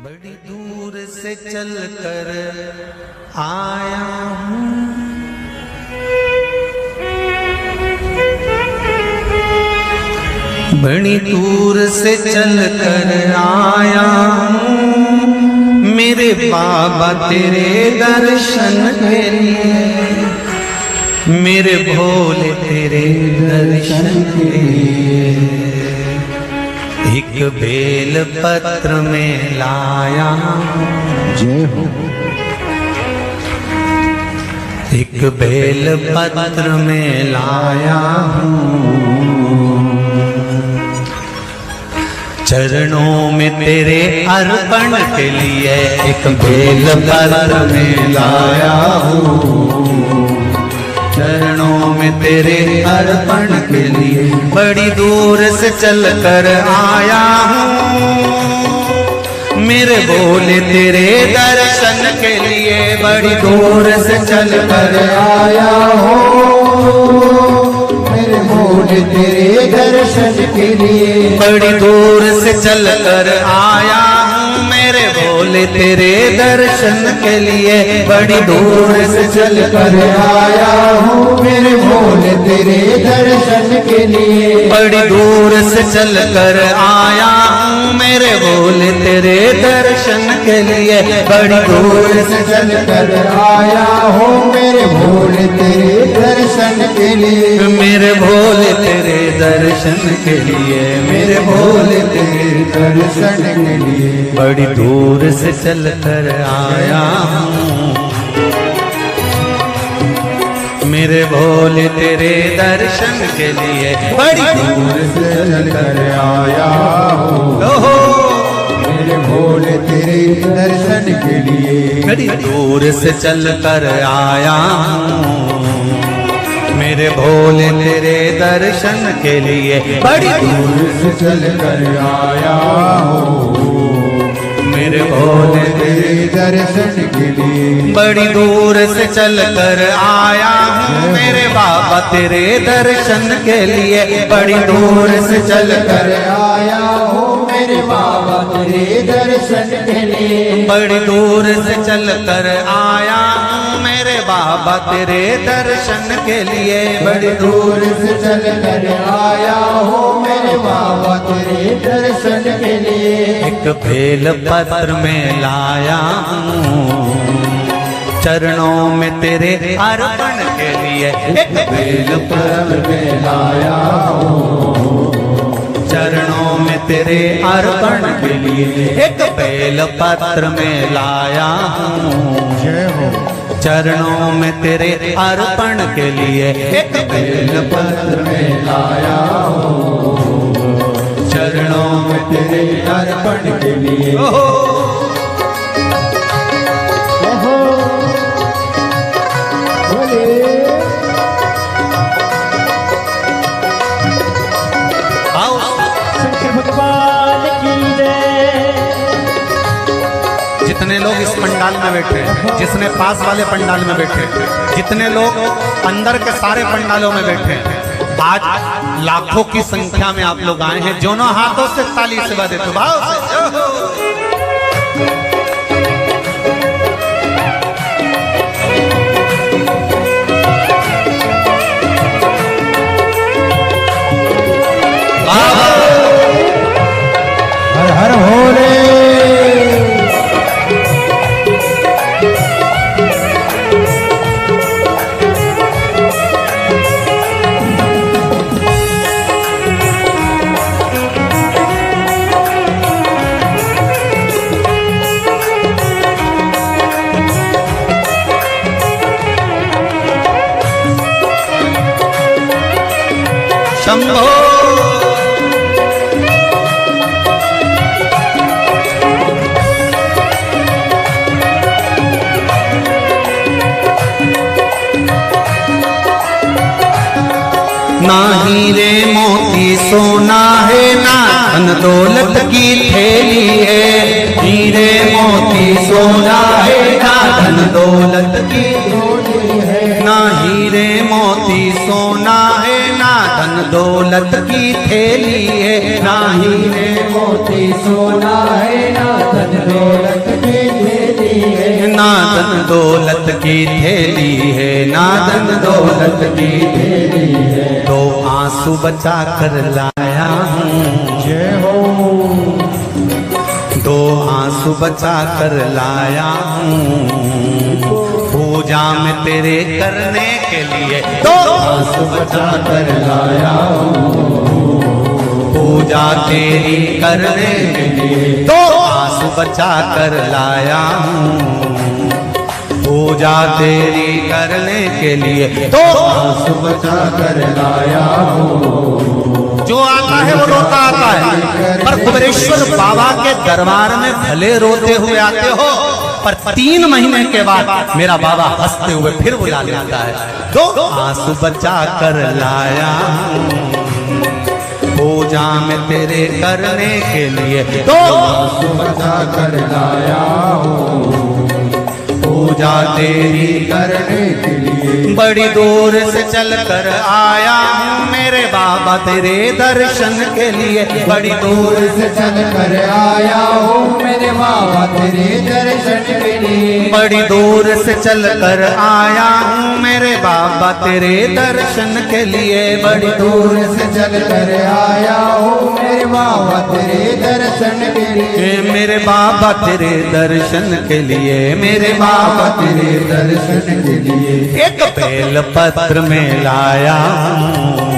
बड़ी दूर से चल कर आया हूँ, बड़ी दूर से चल कर आया हूँ, मेरे बाबा तेरे दर्शन के लिए, मेरे भोले तेरे दर्शन के लिए। एक बेल पत्र में लाया जय हो। एक बेल पत्र में लाया हूँ, चरणों में तेरे अर्पण के लिए एक बेल पत्र में लाया हूँ, चरणों में तेरे अर्पण के लिए। बड़ी दूर से चल कर आया हूँ, मेरे भोले तेरे दर्शन के लिए। बड़ी दूर से चल कर आया हूँ, मेरे भोले तेरे दर्शन के लिए। बड़ी दूर से चल कर आया हूँ, मेरे भोले तेरे दर्शन के लिए। बड़ी दूर से चल कर आया हूँ, मेरे भोले तेरे दर्शन के लिए। बड़ी दूर से चल कर आया हूँ, मेरे भोले तेरे दर्शन के लिए। बड़ी दूर से चल कर आया हूँ, मेरे भोले तेरे दर्शन के लिए। मेरे भोले तेरे दर्शन के लिए, मेरे भोले तेरे दर्शन के लिए। बड़ी दूर से चल कर आया हूँ, मेरे भोले तेरे दर्शन के लिए। बड़ी दूर से चल कर आया हूँ, ओहो, मेरे भोले तेरे दर्शन के लिए। बड़ी दूर से चल कर आया हूँ, मेरे भोले तेरे दर्शन के लिए। बड़ी दूर से चल कर आया हूँ, मेरे भोले तेरे दर्शन के लिए। बड़ी दूर से चल कर आया हूँ, मेरे बाबा तेरे दर्शन के लिए। बड़ी दूर से चल कर आया हूँ, मेरे बाबा तेरे दर्शन के लिए। बड़ी दूर से चल कर आया हूँ, मेरे बाबा तेरे दर्शन के लिए। बड़ी दूर से चल कर आया हूँ, मेरे बाबा तेरे दर्शन के लिए। एक बेल पत्र में लाया हूँ, चरणों में तेरे अर्पण के लिए। एक बेल पत्र में लाया हूँ, चरणों में तेरे अर्पण के लिए। एक बेल पत्र में लाया हूँ, जय हो। चरणों में तेरे अर्पण के लिए। एक बेल पत्र में लाया हूँ, चरणों में तेरे अर्पण के लिए। जितने लोग इस पंडाल में बैठे, जिसने पास वाले पंडाल में बैठे, जितने लोग अंदर के सारे पंडालों में बैठे, आज लाखों की संख्या में आप लोग आए हैं। दोनों हाथों से ताली से बजा देते भाव से। हर हर भोले। शंभो ना हीरे मोती सोना है, ना धन दौलत की थैली है। हीरे मोती सोना है, ना धन दौलत की थैली है। ना हीरे मोती सोना है, ना धन दौलत की थैली है, ना हीरे मोती सोना है, ना धन दौलत की थैली है, ना धन दौलत की थैली है, ना धन दौलत की थैली है। दो आंसू बचा कर लाया हूँ, जय हो। दो आंसू बचा कर लाया हूँ, पूजा में तेरे करने के लिए दो आंसू बचा कर लाया हूँ, पूजा तेरी करने के लिए दो आंसू बचा कर लाया हूँ, पूजा तेरी करने के लिए दो आंसू बचा कर लाया हूँ। जो आता है वो रोता आता है, पर कुबेरेश्वर बाबा के दरबार में भले रोते हुए आते हो, पर 3 महीने के बाद मेरा बाबा हंसते हुए फिर बुला लेता है। दो आंसू बचा कर लाया हूँ, पूजा में तेरे करने के लिए दो आंसू बचा कर लाया हूँ, पूजा तेरी करने के लिए बड़ी दूर से चल कर आया हूँ मेरे बाबा तेरे दर्शन के लिए, बड़ी दूर से चल कर आया हूँ मेरे बाबा तेरे दर्शन के लिए, बड़ी दूर से चल कर आया हूँ मेरे बाबा तेरे दर्शन के लिए, बड़ी दूर से चल कर आया हूँ मेरे बाबा तेरे दर्शन के लिए, मेरे बाबा तेरे दर्शन के लिए, मेरे बाबा तेरे दर्शन के लिए। एक बेल पत्र में लाया हूँ,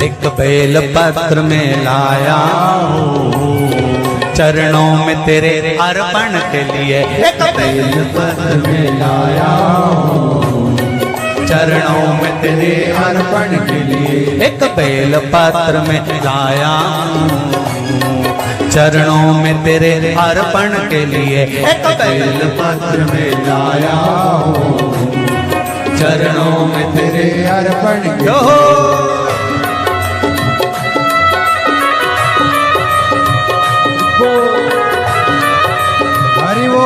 एक बेल पत्र में लाया हूँ, चरणों में तेरे अर्पण के लिए एक बेल पत्र में लाया हूँ, चरणों में तेरे अर्पण के लिए एक बेल पत्र में लाया हूँ, चरणों में तेरे अर्पण के लिए एक बेल पत्र में लाया हूँ, चरणों में तेरे अर्पण के जो हरि वो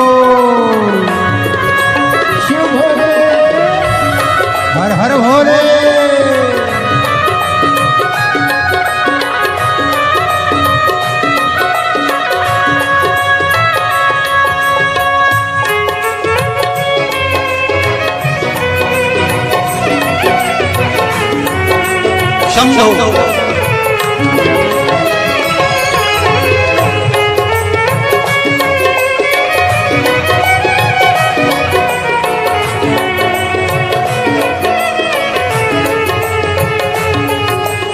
शिव भोले, हर हर भोले। शंभो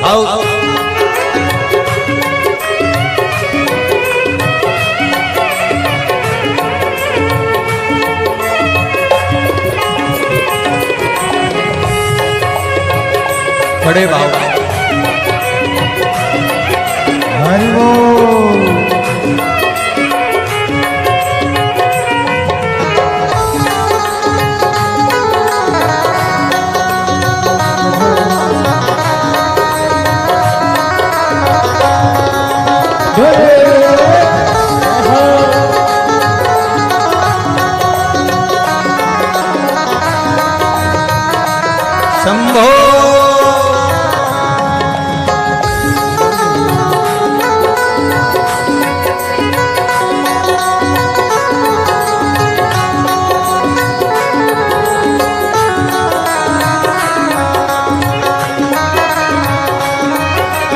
आओ बड़े बाबा हरि वो शंभो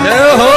जय हो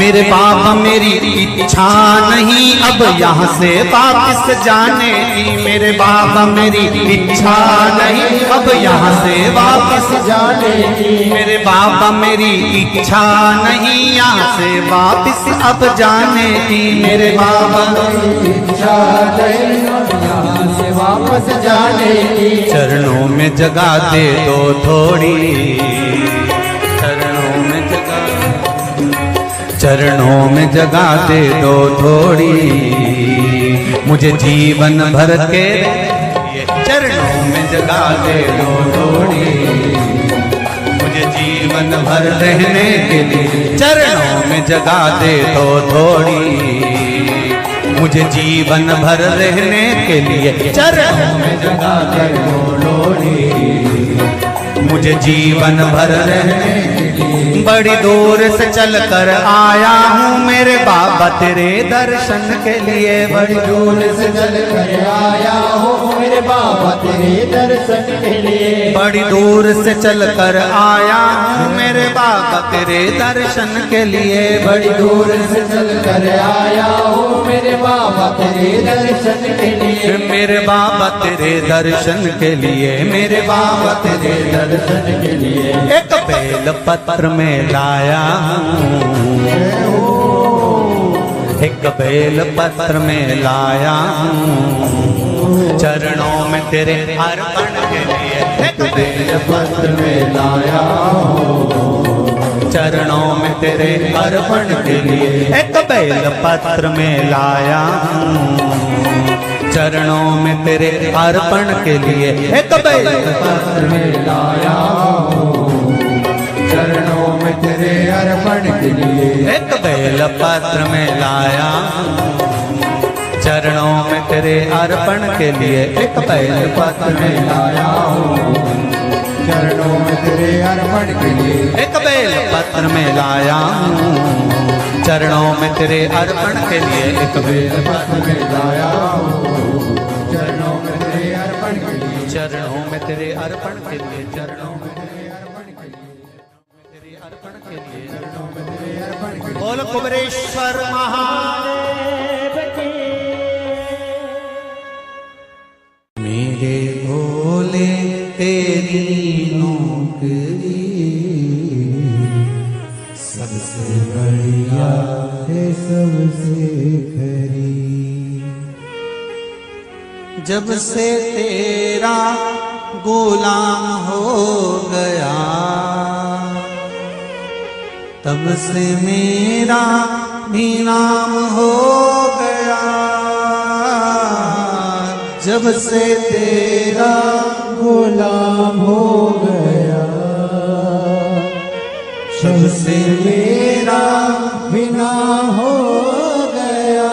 मेरे बाबा मेरी इच्छा नहीं अब यहाँ से वापस जाने की, मेरे बाबा मेरी इच्छा नहीं अब यहाँ से वापस जाने की, मेरे बाबा मेरी इच्छा नहीं यहाँ से वापस अब जाने की, मेरे बाबा इच्छा नहीं यहाँ से वापस जाने की, चरणों में जगह दे दो थोड़ी, चरणों में जगह चरणों में जगह दे दो थोड़ी, मुझे जीवन भर के चरणों में जगह दे दो थोड़ी, मुझे जीवन भर रहने के लिए चरणों में जगा दे तो थोड़ी। मुझे जीवन भर रहने के लिए चरणों में जगा दे तो लोड़ी। मुझे जीवन भर रहने के लिए बड़ी दूर से चल कर आया हूँ मेरे बाबा तेरे दर्शन के लिए। बड़ी दूर से चल कर आया हूँ मेरे बाबा तेरे दर्शन के लिए। बड़ी दूर से चल कर आया हूँ मेरे बाबा तेरे दर्शन के लिए। बड़ी दूर से चल कर आया हूँ मेरे बाबा तेरे दर्शन के लिए। मेरे बाबा तेरे दर्शन के लिए, मेरे बाबा तेरे दर्शन के लिए एक बेल पत्र में लाया हूँ। एक बेल पत्र में लाया हूँ चरणों में तेरे अर्पण के लिए। एक बेल पत्र में लाया हूँ चरणों में तेरे अर्पण के लिए। एक बेल पत्र में लाया हूँ चरणों में तेरे अर्पण के लिए। एक बेल पत्र में लाया हूँ चरणों में तेरे अर्पण के लिए। एक बेल पत्र में लाया चरणों में तेरे अर्पण के लिए। एक बेल पत्र में लाया हूँ चरणों में तेरे अर्पण के लिए। एक बेल पत्र में लाया हूँ चरणों में तेरे अर्पण के लिए। एक बेल पत्र में लाया हूँ चरणों में तेरे अर्पण के लिए। चरणों में तेरे अर्पण के लिए। चरणों में तेरे अर्पण के लिए। तेरे अर्पण के लिए। चरणों में तेरे अर्पण के लिए। बोल कुबरेश्वर महादेव की। मेरे भोले तेरी नौकरी सबसे बढ़िया है सबसे खरी। जब से तेरा गुलाम हो गया तब से मेरा भी नाम हो गया। जब से तेरा गुलाम हो गया जब से मेरा बिना हो गया।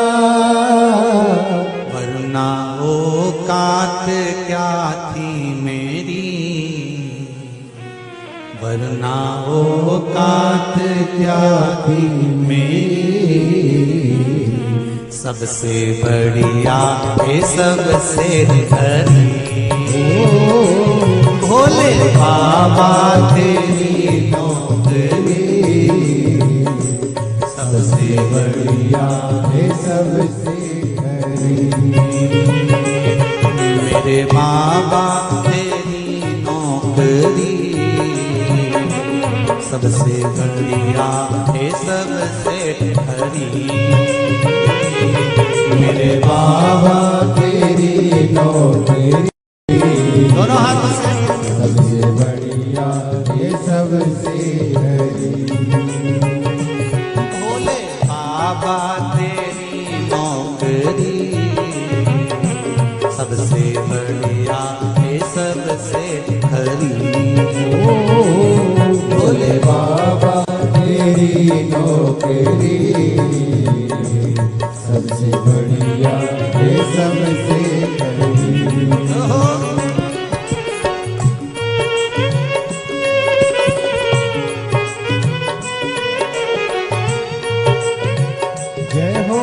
वरना औकात क्या थी मेरी, वरना औकात क्या थी मेरी। सबसे बढ़िया है सबसे हरी भोले बाबा तेरी नौकरी। सबसे बढ़िया है सबसे खरी। मेरे बाबा तेरी नौकरी। सबसे बढ़िया है सबसे हरी। मेरे बाबा तेरी नौकरी दोनों हाथों से सबसे बढ़िया ये सबसे हरी। भोले बाबा तेरी नौकरी। सबसे बढ़िया है सबसे हरी। भोले बाबा तेरी नौकरी सबसे बढ़िया है सबसे खरी। जय हो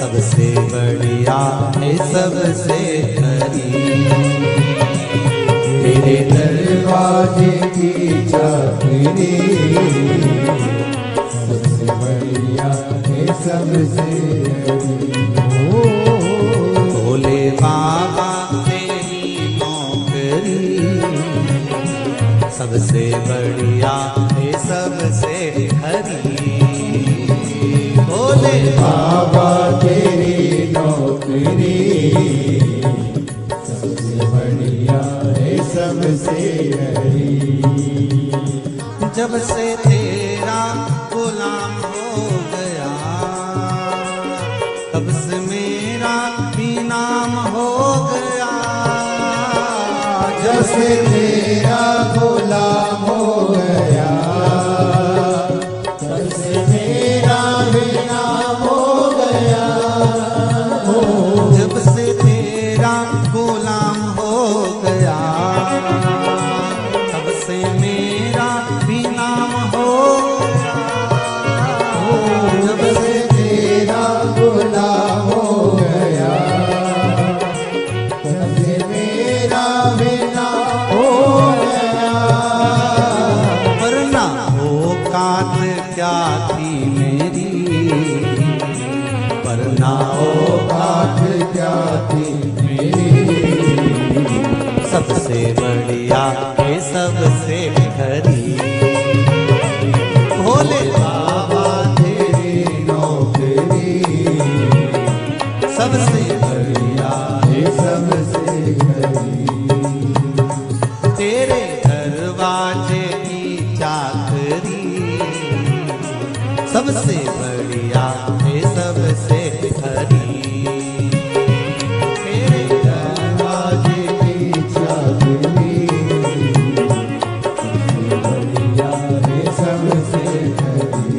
सबसे बढ़िया है सबसे खरी, तेरे दरवाजे की चाकरी सबसे बढ़िया है सबसे भोले बाबा तेरी नौकरी सबसे बढ़िया है सबसे खरी। भोले बाबा तेरी नौकरी सबसे बढ़िया है सबसे हरी। जब से तेरा गुलाम हो गया तब से मेरा भी नाम हो गया। जब से तेरा गुलाम हो गया तब से मेरा भी नाम हो गया। जब से तेरा गुलाम हो गया तब से मेरा भी नाम हो गया। जब से तेरा गुलाम हो गया तब से मेरा भी नाम हो गया। वरना औकात क्या थी मेरी, वरना औकात क्या थी मेरी, सबसे बढ़िया है सबसे खरी। भोले बाबा तेरी नौकरी सबसे बढ़िया है सबसे हरी। तेरे दरवाजे की चाकरी सबसे बढ़िया है सबसे खरी। तेरे दरवाजे की चाकरी सबसे बढ़िया है सबसे हरी।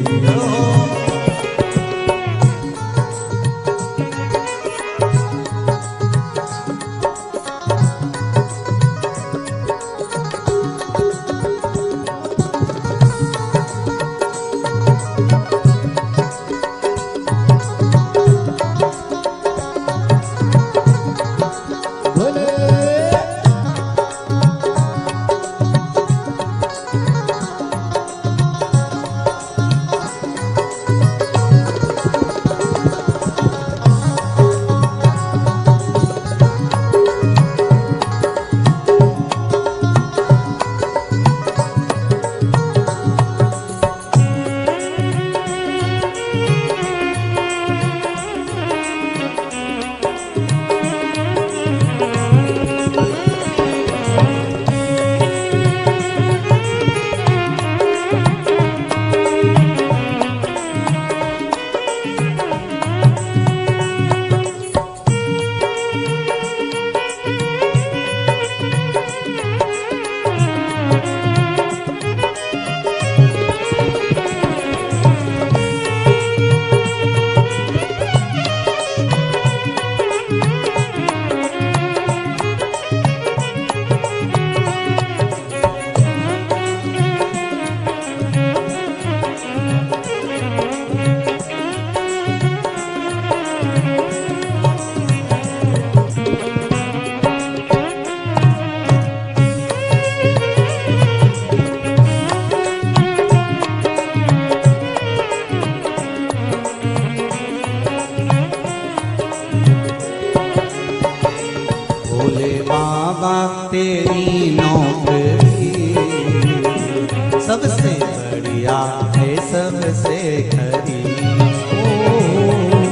भोले बाबा तेरी नौकरी सबसे बढ़िया है सबसे खरी।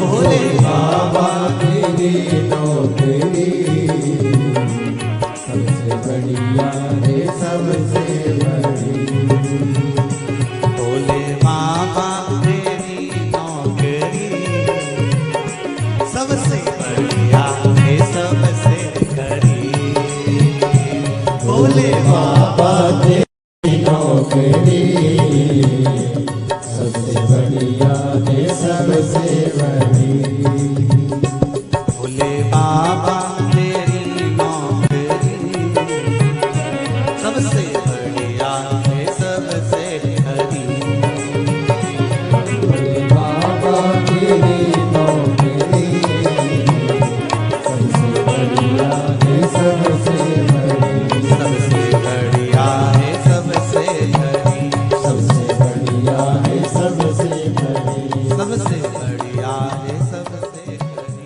भोले बाबा तेरी नौकरी सबसे बढ़िया है सबसे बड़ी। भोले बाबा तेरी नौकरी सबसे बढ़िया है सबसे खरी। भोले बाबा तेरी नौकरी सबसे बढ़िया है सबसे बड़ी। भोले बाबा तेरी नौकरी सबसे बढ़िया है सबसे खरी। भोले बाबा तेरी नौकरी सबसे बढ़िया है सबसे बड़ी। सबसे बढ़िया है सबसे खरी। सबसे बढ़िया है सबसे बड़ी। सबसे बढ़िया है सबसे खरी।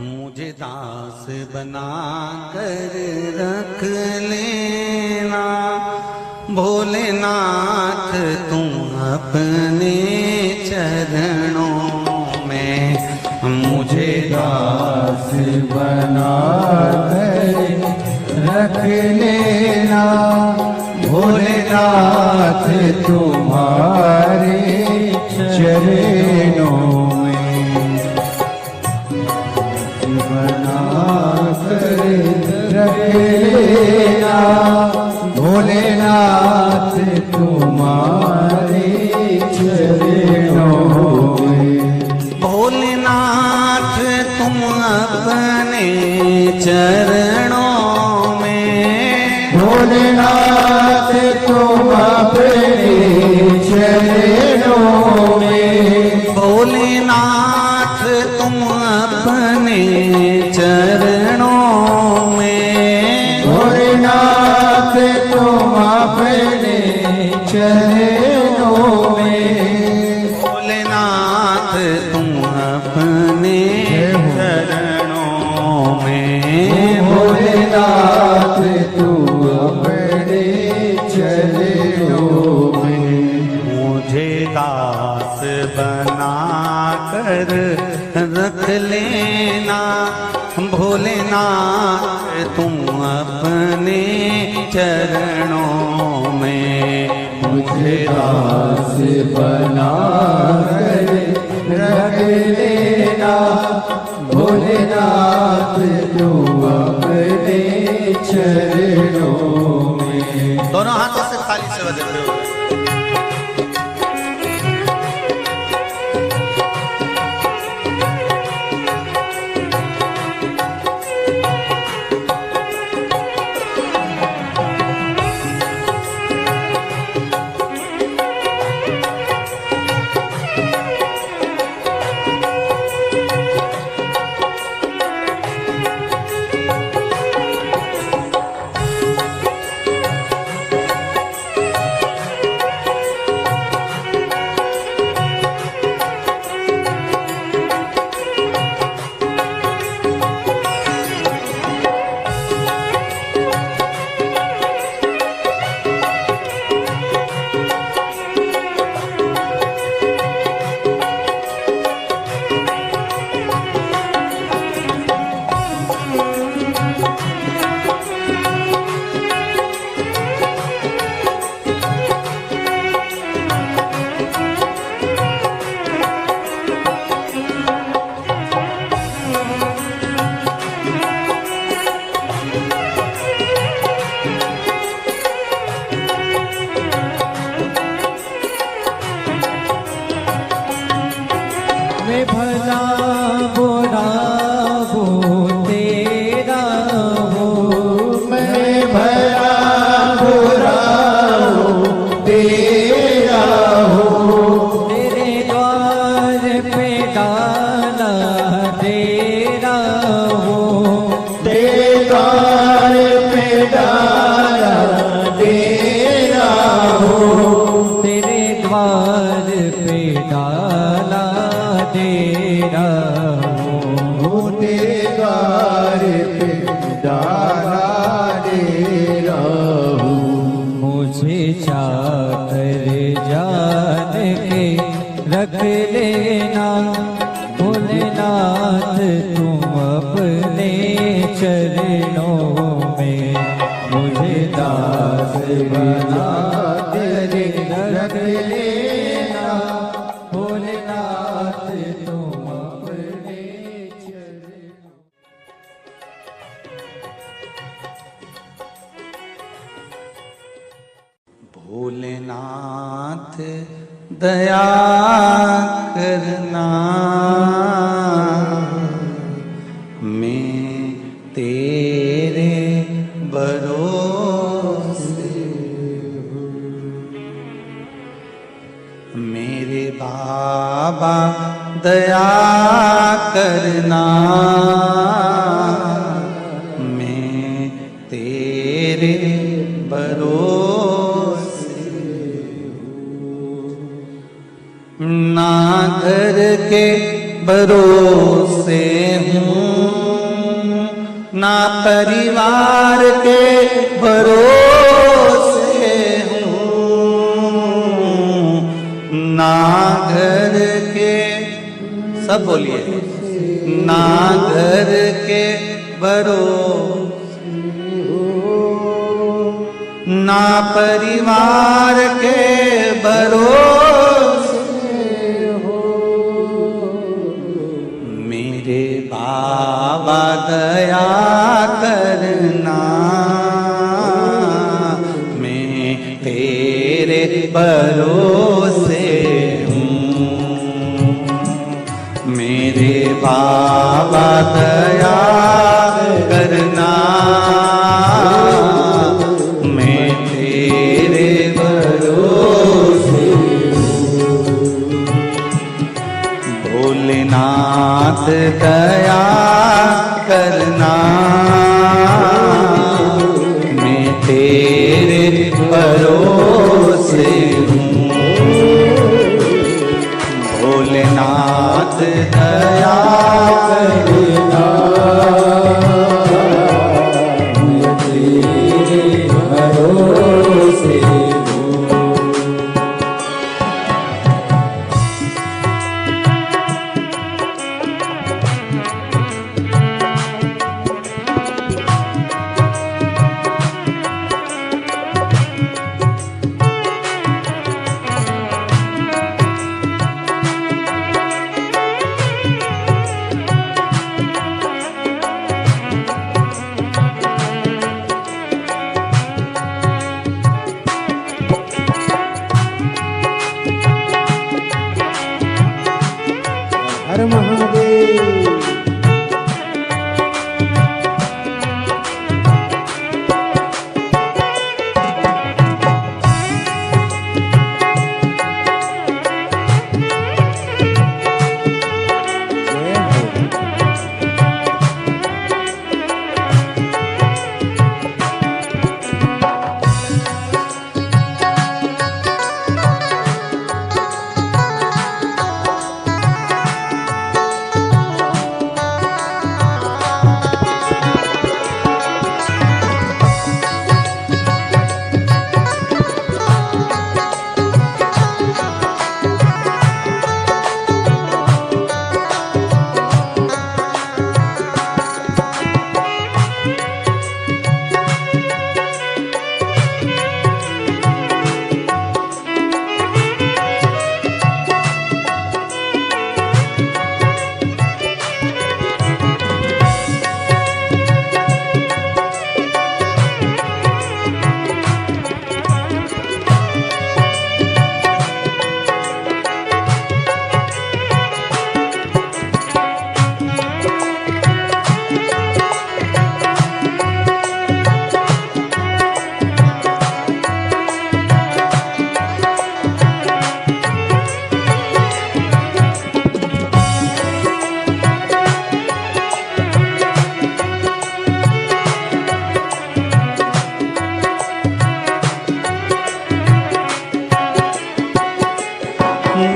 मुझे दास बना कर रख लेना भोलेनाथ तुम अपने चरणों में। मुझे दास बना कर रख लेना भोलेनाथ तुम्हारे चरणों में। बना कर रख लेना भोलेनाथ तुम्हारे चरणों में। भोलेनाथ तुम अपने चरणों में। भोलेनाथ तुम अपने चरणों में। भोलेनाथ तुम अपने चरणों में। भोलेनाथ तुम अपने चरणों में। भोलेनाथ तुम अपने चरणों में। भोलेनाथ तुम अपने चरणों में। मुझे दास बना कर रख लेना भोलेनाथ तुम अपने चरणों में। मुझे दास बना कर रख लेना भोलेनाथ तुम अपने चरणों में। दोनों हाथों से थाली से बजाते हुए मैं भला बुरा वो तेरा हो। मैं भला बुरा हो तेरा हो। तेरे द्वार पे डाला तेरा हो। तेरे द्वार पे डाला तेरा हो। तेरे द्वार पे डाला तेरा हो। तेरे द्वार पे डाला तेरा हो। मुझे चाकर जान के रख लेना भोलेनाथ तुम अपने चरणों में, मुझे दास बना तेरे रख लेना भोलेनाथ तुम अपने चरणों। भोलेनाथ दया करना, मैं तेरे भरोसे हूँ। मेरे बाबा दया करना, मैं तेरे भरोसे ना घर के भरोसे हूँ, ना परिवार के भरोसे हूँ, ना घर के, सब बोलिए, ना घर के भरोसे हूँ, ना परिवार के भरोसे हो। मेरे बाबा दया करना, मैं तेरे भरोसे हूँ। मेरे बाबा दया करना, मैं तेरे भरोसे हूँ। भोलेनाथ दया करना, मैं तेरे भरोसे हूँ। भोलेनाथ दया करना, मैं तेरे भरोसे हूँ। हर महादेव।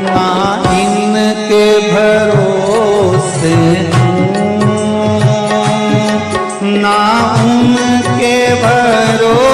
ना उनके भरोसे हूँ, ना उनके भरोसे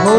हो।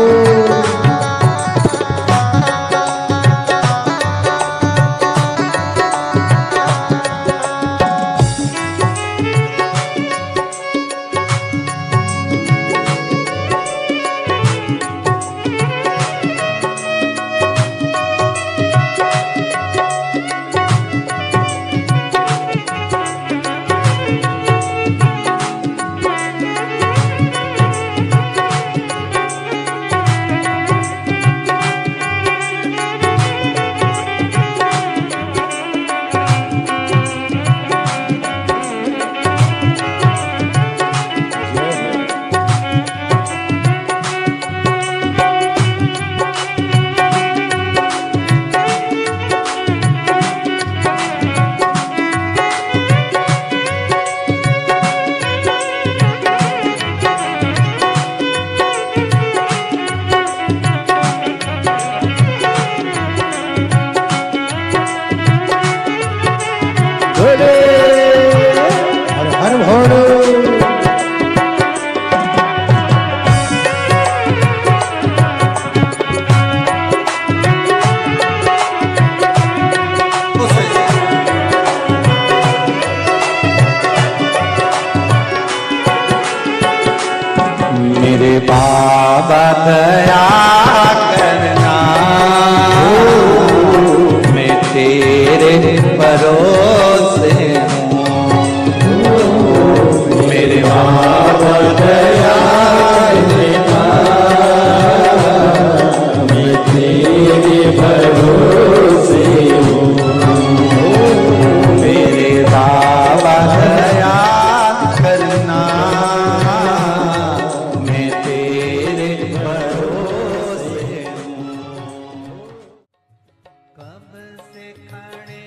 हर हर भोले। मेरे बाबा दया करना, मैं तेरे भरोसे हूँ। मेरे बाबा दया करना, मैं तेरे भरोसे हूँ। मेरे बाबा दया करना, मैं तेरे भरोसे हूँ। कब से खड़े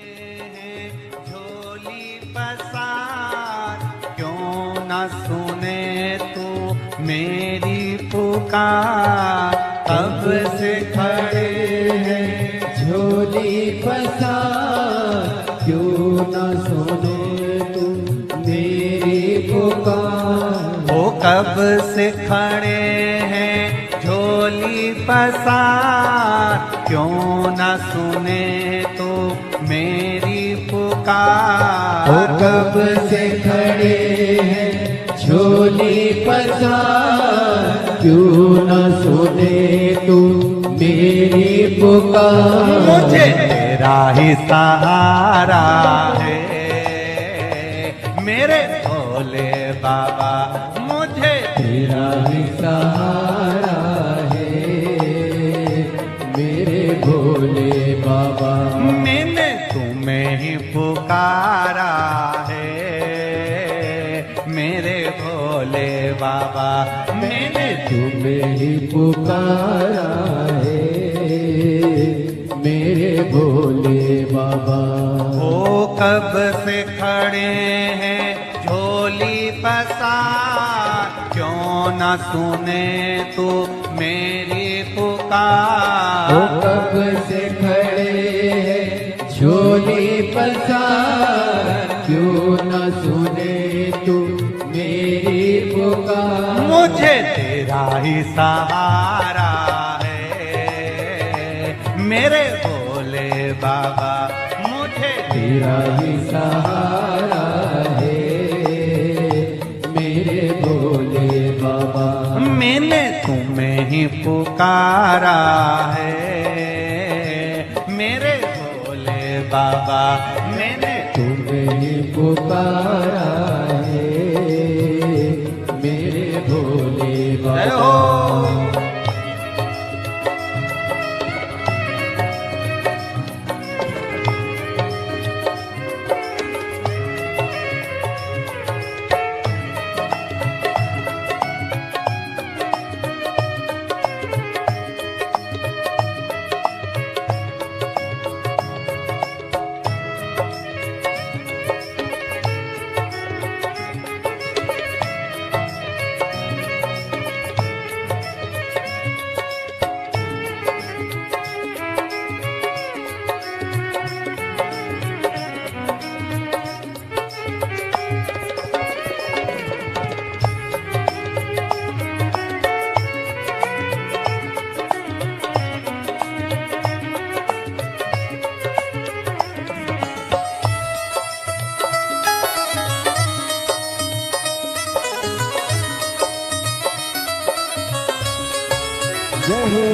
हैं झोली पसार, क्यों न सुने तू मेरी पुकार। कब से खड़े हैं झोली पसार, क्यों न सुने तू मेरी पुकार। ओ कब से खड़े हैं झोली पसार, क्यों न सुने तो मेरी पुकार। ओ कब से खड़े हैं झोली पसार, क्यों न सुने तू मेरी पुकार। मुझे तेरा ही सहारा है मेरे भोले बाबा, मुझे तेरा ही सहारा है मेरे भोले बाबा। मैंने तुम्हें ही पुकारा है मेरे भोले बाबा। मैंने तुम्हें ही पुकारा है मेरे भोले बाबा। ओ कब से खड़े हैं झोली पसार, क्यों न सुने तू मेरी पुकार। ओ कब से खड़े हैं झोली पसार, क्यों न सुने तू मेरी पुकार। मुझे तेरा ही सहारा है मेरे भोले बाबा, मुझे तेरा ही सहारा है मेरे भोले बाबा। मैंने तुम्हें ही पुकारा है मेरे भोले बाबा। मैंने तुम्हें ही पुकारा है मेरे भोले जय बाबा। हो। जय हो।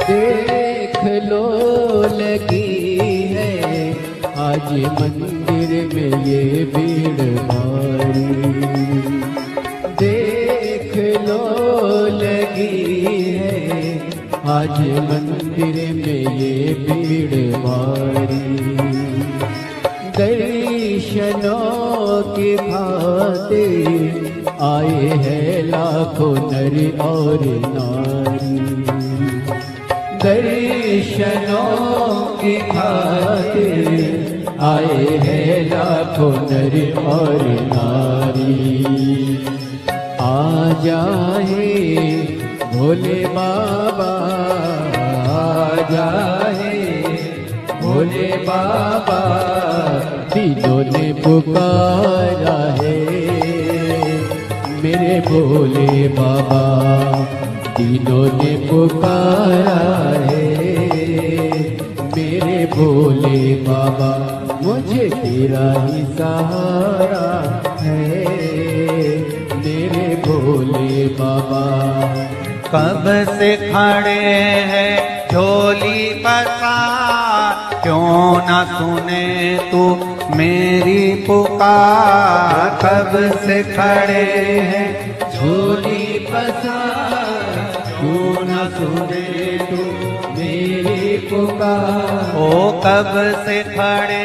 देख लो लगी है आज मंदिर में ये भीड़ भारी। देख लो लगी है आज मंदिर में ये भीड़ भारी। दर्शनों की खातिर आए हैं लाखों नर और नारी। दर्शनों की खातिर आए हैं लाखों नर और नारी। आ जाए भोले बाबा, आ जाए भोले बाबा, तीनों ने पुकारा है मेरे भोले बाबा। तीनों ने पुकारा है मेरे भोले बाबा। मुझे तेरा ही सहारा है मेरे भोले बाबा। कब से खड़े हैं झोली पसार, क्यों ना सुने तू मेरी पुकार। कब से खड़े हैं झोली पसार, क्यों न सुने तू मेरी पुकार। ओ कब से खड़े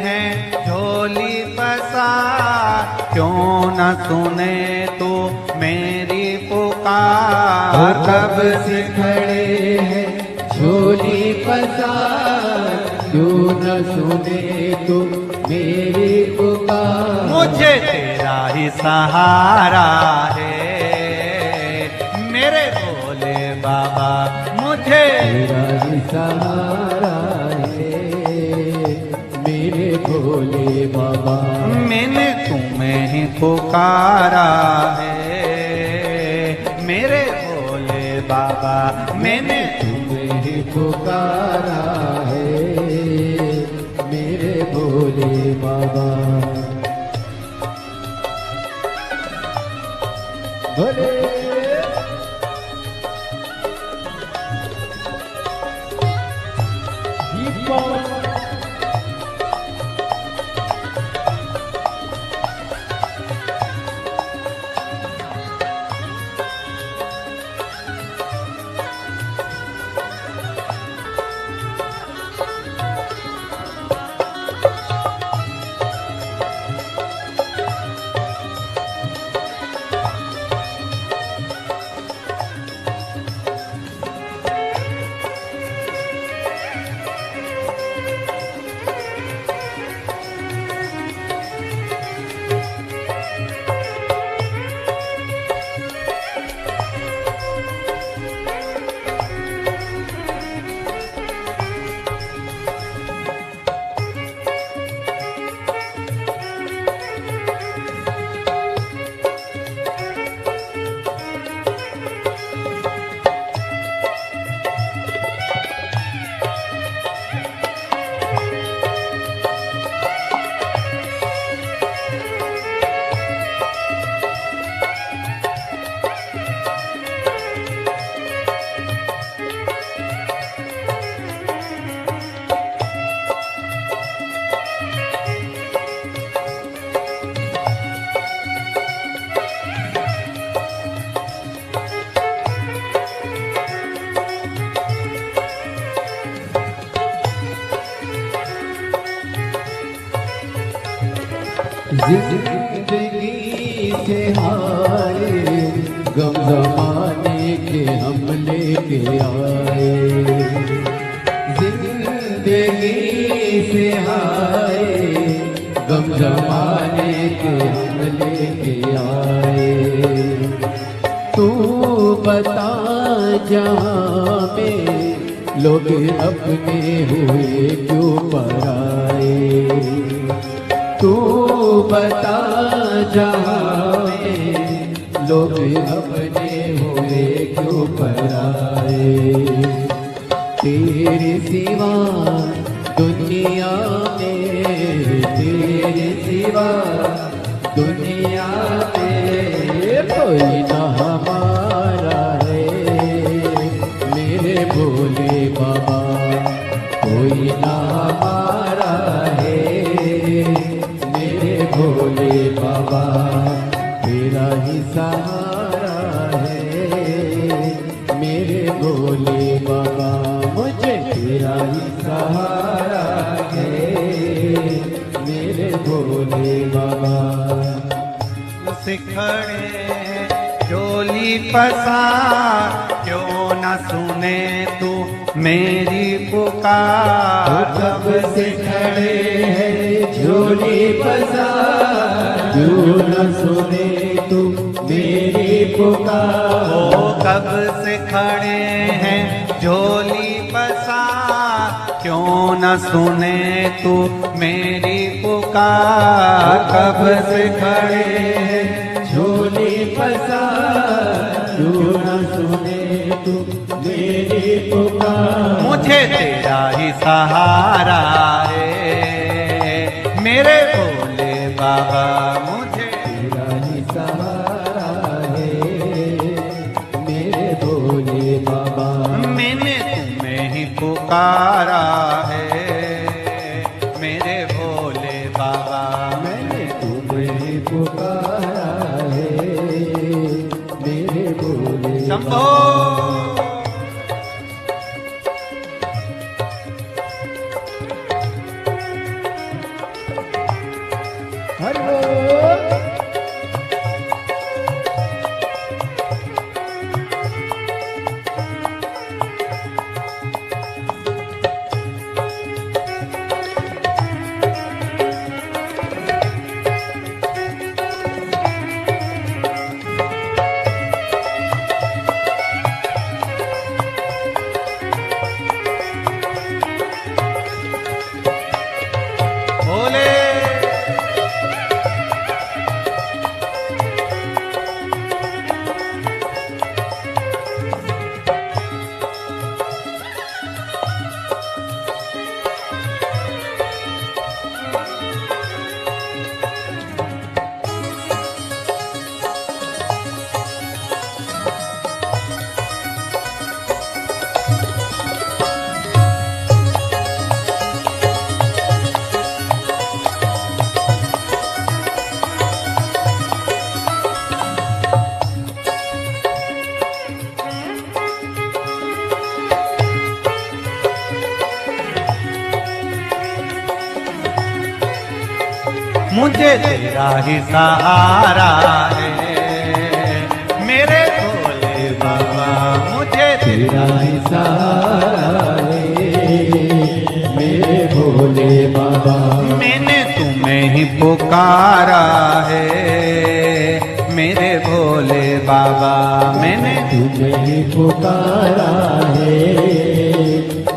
हैं झोली पसार, क्यों न सुने तू मेरी पुकार। कब से खड़े हैं झोली पसार, क्यों न सुने तू मेरी पुकार। मुझे तेरा ही सहारा है मेरे भोले बाबा। मुझे तेरा ही सहारा है मेरे भोले बाबा। मैंने तुम्हें ही पुकारा है मेरे भोले बाबा। मैंने तुम्हें ही पुकारा है मेरे भोले बाबा। भोले जिंदगी से हारे गम जमाने के हम लेके आए। जिंदगी जिंदगी से हाय, गम जमाने के हम लेके आए। तू बता जहाँ में लोग अपने हुए क्यों पराए। तू बता जहाँ में लोग अपने हुए क्यों पराए। तेरे सिवा दुनिया में, तेरे सिवा दुनिया में कोई ना हमारा है। मेरे भोले बाबा कोई ना हमारा है। मेरे भोले बाबा तेरा ही सहारा है। मेरे भोले बाबा मुझे तेरा ही सहारा है। मेरे भोले बाबा सिखड़े झोली पसार, क्यों न सुने तू मेरी पुकार। कब से खड़े हैं झोली पसार, क्यों न सुने तू मेरी पुकार। ओ कब से खड़े हैं झोली पसार, क्यों न सुने तू मेरी पुकार। कब से खड़े हैं झोली पसार, क्यों न सुने तू मेरी पुकार। मुझे तेरा ही सहारा है मेरे भोले बाबा, मुझे तेरा ही सहारा है। मेरे भोले बाबा मैंने तुम्हें ही पुकारा है मेरे भोले बाबा। मैंने तुम्हें पुकारा है। मेरे भोले शंभो हरि भोले मुझे तेरा ही सहारा है मेरे भोले बाबा, मुझे तेरा ही सहारा है। मेरे भोले बाबा मैंने तुम्हें ही पुकारा है मेरे भोले बाबा। मैंने तुम्हें ही पुकारा है।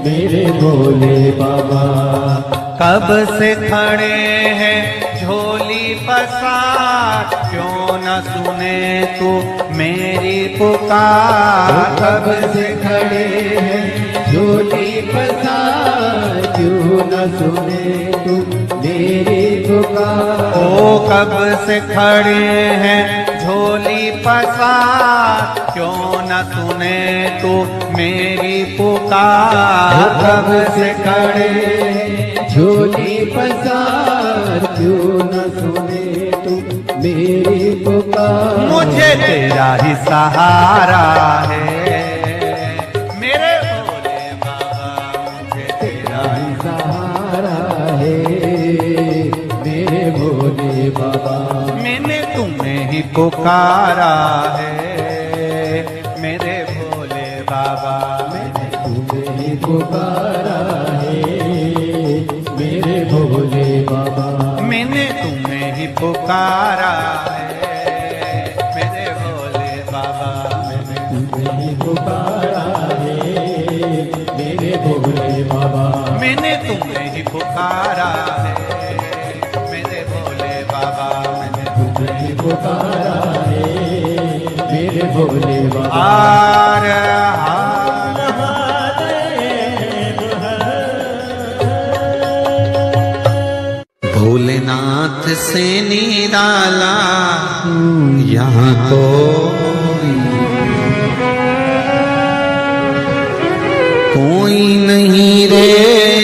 मेरे भोले बाबा कब से खड़े हैं झोली पसार, क्यों न सुने तू मेरी पुकार। कब से खड़े हैं झोली पसार, क्यों न सुने तू मेरी पुकार। ओ कब से खड़े हैं झोली पसार, क्यों न सुने तू मेरी पुकार। कब से खड़े हैं झोली पसार, क्यों न सुने तू मेरी पुकार। मुझे तेरा ही सहारा है मेरे भोले बाबा, मुझे तेरा ही सहारा है। मेरे भोले बाबा मैंने तुम्हें ही पुकारा है मेरे भोले बाबा। मैंने तुम्हें ही पुकारा है। पुकारा है मेरे भोले बाबा। तुझे ही पुकारा है मेरे भोले बाबा। मैंने तुम्हें ही पुकारा है मेरे भोले बाबा। मैंने तुझे ही पुकारा है मेरे भोले बाबा। हार हार भोलेनाथ से निराला यहाँ कोई नहीं रे,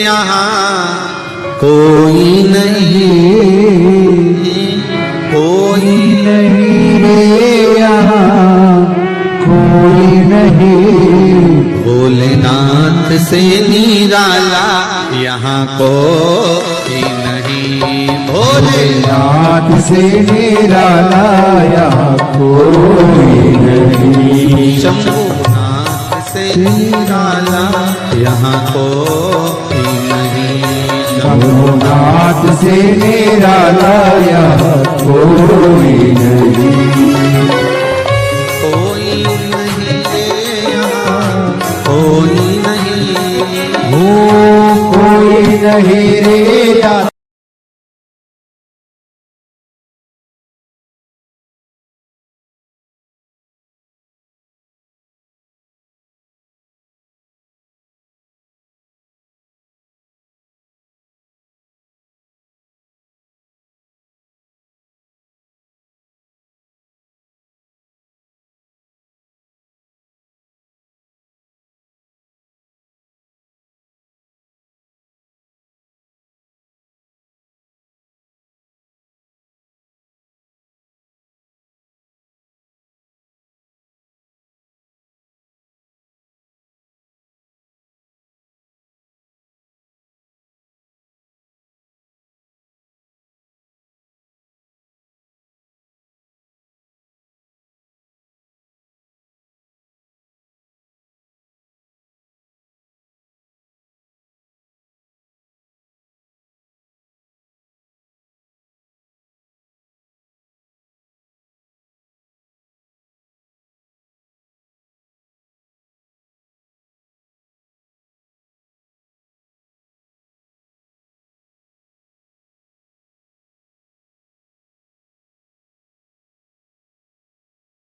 यहाँ कोई नहीं, कोई नहीं रे यहाँ कोई नहीं। भोलेनाथ से निराला यहाँ कोई नहीं। भोलेनाथ से निराला यहाँ कोई नहीं। शंभुनाथ से निराला यहाँ कोई नहीं। शंभुनाथ से निराला यहाँ कोई नहीं। कोई नहीं रे यहाँ कोई नहीं, कोई नहीं रे